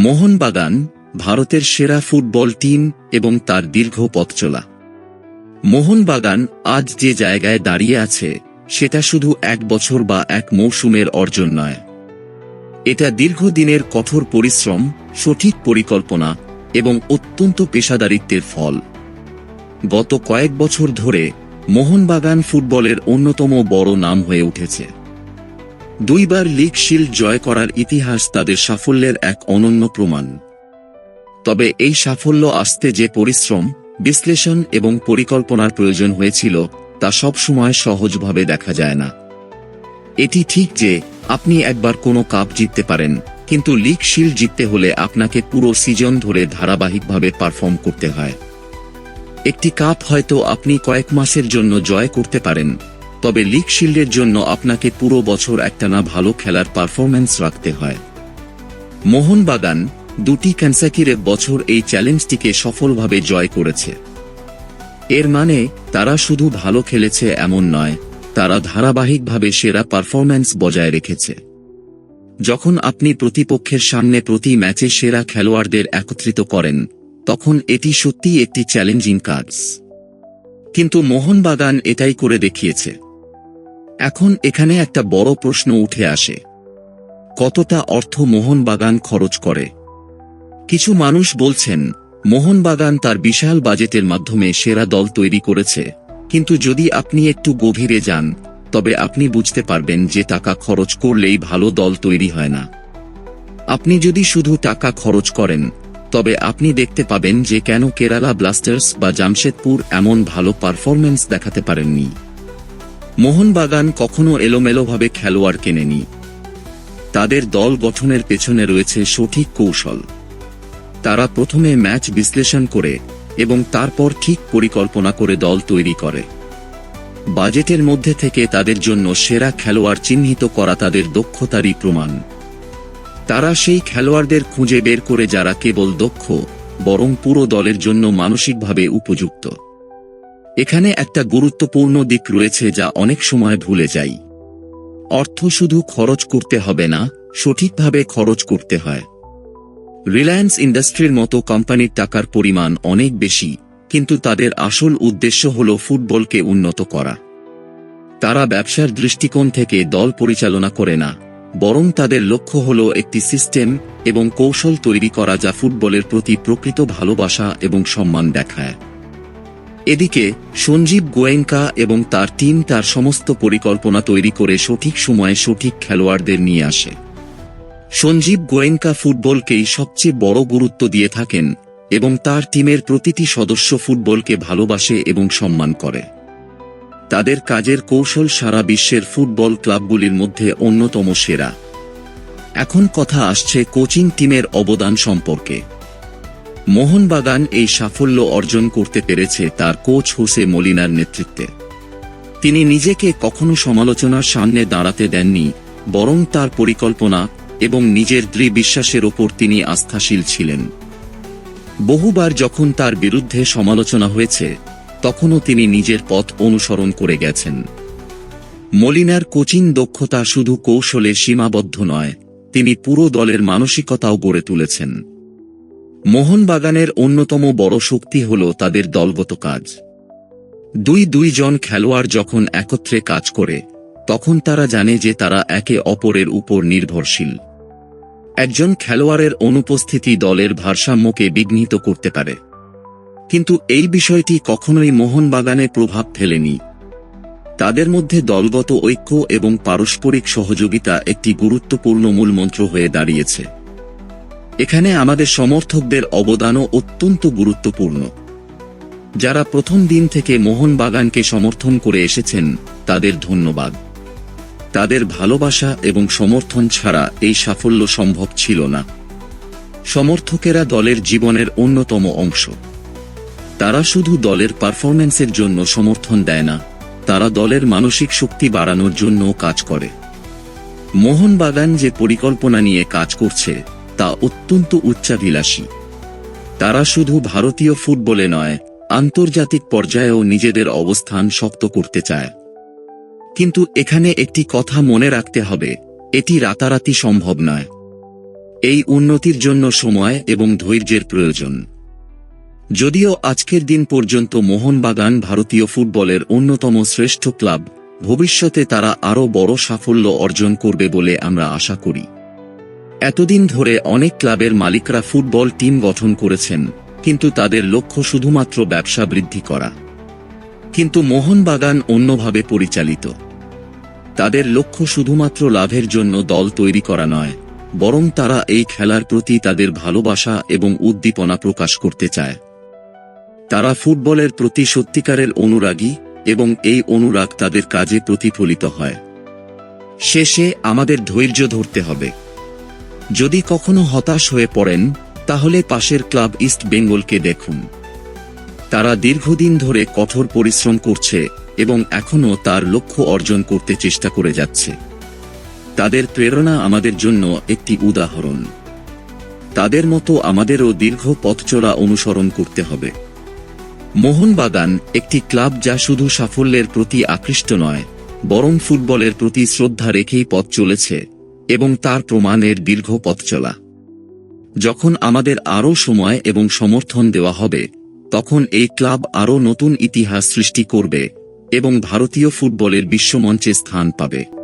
মোহনবাগান ভারতের সেরা football team এবং তার দীর্ঘ পথ চলা। মোহনবাগান আজ যে জায়গায় দাঁড়িয়ে আছে সেটা শুধু এক বছর বা এক মৌসুমের অর্জন নয়। এটা দীর্ঘদিনের কঠোর পরিশ্রম, সঠিক পরিকল্পনা এবং অত্যন্ত পেশাদারিত্বের ফল। গত কয়েক বছর ধরে মোহনবাগান ফুটবলের অন্যতম বড় নাম হয়ে উঠেছে। দুইবার লিগ শিল্ড জয় করার ইতিহাস তাদের সাফল্যের এক অনন্য প্রমাণ। তবে এই সাফল্য আসতে যে পরিশ্রম, বিশ্লেষণ এবং পরিকল্পনার প্রয়োজন হয়েছিল তা সবসময় সহজভাবে দেখা যায় না। এটি ঠিক যে আপনি একবার কোনো কাপ জিততে পারেন, কিন্তু লিগ শিল্ড জিততে হলে আপনাকে পুরো সিজন ধরে ধারাবাহিকভাবে পারফর্ম করতে হয়। একটি কাপ হয়তো আপনি কয়েক মাসের জন্য জয় করতে পারেন, তবে লিগ শিল্ডের জন্য আপনাকে পুরো বছর একটানা ভালো খেলার পারফরম্যান্স রাখতে হয়। মোহনবাগান দুটি কনসেকিউটিভ বছর এই চ্যালেঞ্জটিকে সফলভাবে জয় করেছে। এর মানে তারা শুধু ভালো খেলেছে এমন নয়, তারা ধারাবাহিকভাবে সেরা পারফরম্যান্স বজায় রেখেছে। যখন আপনি প্রতিপক্ষের সামনে প্রতি ম্যাচে সেরা খেলোয়াড়দের একত্রিত করেন, তখন এটি সত্যিই একটি চ্যালেঞ্জিং কাজ। কিন্তু মোহনবাগান এটাই করে দেখিয়েছে। এখন এখানে একটা বড় প্রশ্ন উঠে আসে, কতটা অর্থ মোহনবাগান খরচ করে? কিছু মানুষ বলছেন মোহনবাগান তার বিশাল বাজেটের মাধ্যমে সেরা দল তৈরি করেছে, কিন্তু যদি আপনি একটু গভীরে যান তবে আপনি বুঝতে পারবেন যে টাকা খরচ করলেই ভালো দল তৈরি হয় না। আপনি যদি শুধু টাকা খরচ করেন তবে আপনি দেখতে পাবেন যে কেন কেরালা ব্লাস্টার্স বা জামশেদপুর এমন ভালো পারফরম্যান্স দেখাতে পারেননি। মোহনবাগান কখনো এলোমেলোভাবে খেলোয়াড় কেনেনি। তাদের দল গঠনের পেছনে রয়েছে সঠিক কৌশল। তারা প্রথমে ম্যাচ বিশ্লেষণ করে এবং তারপর ঠিক পরিকল্পনা করে দল তৈরি করে। বাজেটের মধ্যে থেকে তাদের জন্য সেরা খেলোয়াড় চিহ্নিত করা তাদের দক্ষতারই প্রমাণ। তারা সেই খেলোয়াড়দের খুঁজে বের করে যারা কেবল দক্ষ, বরং পুরো দলের জন্য মানসিকভাবে উপযুক্ত। এখানে একটা গুরুত্বপূর্ণ দিক রয়েছে যা অনেক সময় ভুলে যাই। অর্থ শুধু খরচ করতে হবে না, সঠিকভাবে খরচ করতে হয়। রিলায়েন্স ইন্ডাস্ট্রির মতো কোম্পানির টাকার পরিমাণ অনেক বেশি, কিন্তু তাদের আসল উদ্দেশ্য হল ফুটবলকে উন্নত করা। তারা ব্যবসার দৃষ্টিকোণ থেকে দল পরিচালনা করে না, বরং তাদের লক্ষ্য হল একটি সিস্টেম এবং কৌশল তৈরি করা যা ফুটবলের প্রতি প্রকৃত ভালোবাসা এবং সম্মান দেখায়। এদিকে সঞ্জীব গোয়েঙ্কা এবং তার টিম তার সমস্ত পরিকল্পনা তৈরি করে সঠিক সময়ে সঠিক খেলোয়াড়দের নিয়ে আসে। সঞ্জীব গোয়েঙ্কা ফুটবলকেই সবচেয়ে বড় গুরুত্ব দিয়ে থাকেন এবং তার টিমের প্রতিটি সদস্য ফুটবলকে ভালোবাসে এবং সম্মান করে। তাদের কাজের কৌশল সারা বিশ্বের ফুটবল ক্লাবগুলির মধ্যে অন্যতম সেরা। এখন কথা আসছে কোচিং টিমের অবদান সম্পর্কে। মোহনবাগান এই সাফল্য অর্জন করতে পেরেছে তার কোচ হোসে মলিনার নেতৃত্বে। তিনি নিজেকে কখনো সমালোচনার সামনে দাঁড়াতে দেননি, বরং তার পরিকল্পনা এবং নিজের দৃঢ় বিশ্বাসের ওপর তিনি আস্থাশীল ছিলেন। বহুবার যখন তার বিরুদ্ধে সমালোচনা হয়েছে, তখনও তিনি নিজের পথ অনুসরণ করে গেছেন। মলিনার কোচিং দক্ষতা শুধু কৌশলে সীমাবদ্ধ নয়, তিনি পুরো দলের মানসিকতাও গড়ে তুলেছেন। মোহনবাগানের অন্যতম বড় শক্তি হল তাদের দলগত কাজ। দুইজন খেলোয়াড় যখন একত্রে কাজ করে, তখন তারা জানে যে তারা একে অপরের উপর নির্ভরশীল। একজন খেলোয়াড়ের অনুপস্থিতি দলের ভারসাম্যকে বিঘ্নিত করতে পারে, কিন্তু এই বিষয়টি কখনোই মোহনবাগানে প্রভাব ফেলেনি। তাদের মধ্যে দলগত ঐক্য এবং পারস্পরিক সহযোগিতা একটি গুরুত্বপূর্ণ মূলমন্ত্র হয়ে দাঁড়িয়েছে। এখানে আমাদের সমর্থকদের অবদানও অত্যন্ত গুরুত্বপূর্ণ। যারা প্রথম দিন থেকে মোহনবাগানকে সমর্থন করে এসেছেন, তাদের ধন্যবাদ। তাদের ভালোবাসা এবং সমর্থন ছাড়া এই সাফল্য সম্ভব ছিল না। সমর্থকেরা দলের জীবনের অন্যতম অংশ। তারা শুধু দলের পারফরম্যান্সের জন্য সমর্থন দেয় না, তারা দলের মানসিক শক্তি বাড়ানোর জন্য কাজ করে। মোহনবাগান যে পরিকল্পনা নিয়ে কাজ করছে তা অত্যন্ত উচ্চাভিলাষী। তারা শুধু ভারতীয় ফুটবলে নয়, আন্তর্জাতিক পর্যায়েও নিজেদের অবস্থান শক্ত করতে চায়। কিন্তু এখানে একটি কথা মনে রাখতে হবে, এটি রাতারাতি সম্ভব নয়। এই উন্নতির জন্য সময় এবং ধৈর্যের প্রয়োজন। যদিও আজকের দিন পর্যন্ত মোহনবাগান ভারতীয় ফুটবলের অন্যতম শ্রেষ্ঠ ক্লাব, ভবিষ্যতে তারা আরও বড় সাফল্য অর্জন করবে বলে আমরা আশা করি। এতদিন ধরে অনেক ক্লাবের মালিকরা ফুটবল টিম গঠন করেছেন, কিন্তু তাদের লক্ষ্য শুধুমাত্র ব্যবসা বৃদ্ধি করা। কিন্তু মোহনবাগান অন্যভাবে পরিচালিত। তাদের লক্ষ্য শুধুমাত্র লাভের জন্য দল তৈরি করা নয়, বরং তারা এই খেলার প্রতি তাদের ভালোবাসা এবং উদ্দীপনা প্রকাশ করতে চায়। তারা ফুটবলের প্রতি সত্যিকারের অনুরাগী, এবং এই অনুরাগ তাদের কাজে প্রতিফলিত হয়। শেষে আমাদের ধৈর্য ধরতে হবে। যদি কখনো হতাশ হয়ে পড়েন, তাহলে পাশের ক্লাব ইস্ট বেঙ্গলকে দেখুন। তারা দীর্ঘদিন ধরে কঠোর পরিশ্রম করছে এবং এখনও তার লক্ষ্য অর্জন করতে চেষ্টা করে যাচ্ছে। তাদের প্রেরণা আমাদের জন্য একটি উদাহরণ। তাদের মতো আমাদেরও দীর্ঘ পথচলা অনুসরণ করতে হবে। মোহনবাগান একটি ক্লাব যা শুধু সাফল্যের প্রতি আকৃষ্ট নয়, বরং ফুটবলের প্রতি শ্রদ্ধা রেখেই পথ চলেছে, এবং তার প্রমাণের দীর্ঘ পথচলা। যখন আমাদের আরও সময় এবং সমর্থন দেওয়া হবে, তখন এই ক্লাব আরও নতুন ইতিহাস সৃষ্টি করবে এবং ভারতীয় ফুটবলের বিশ্বমঞ্চে স্থান পাবে।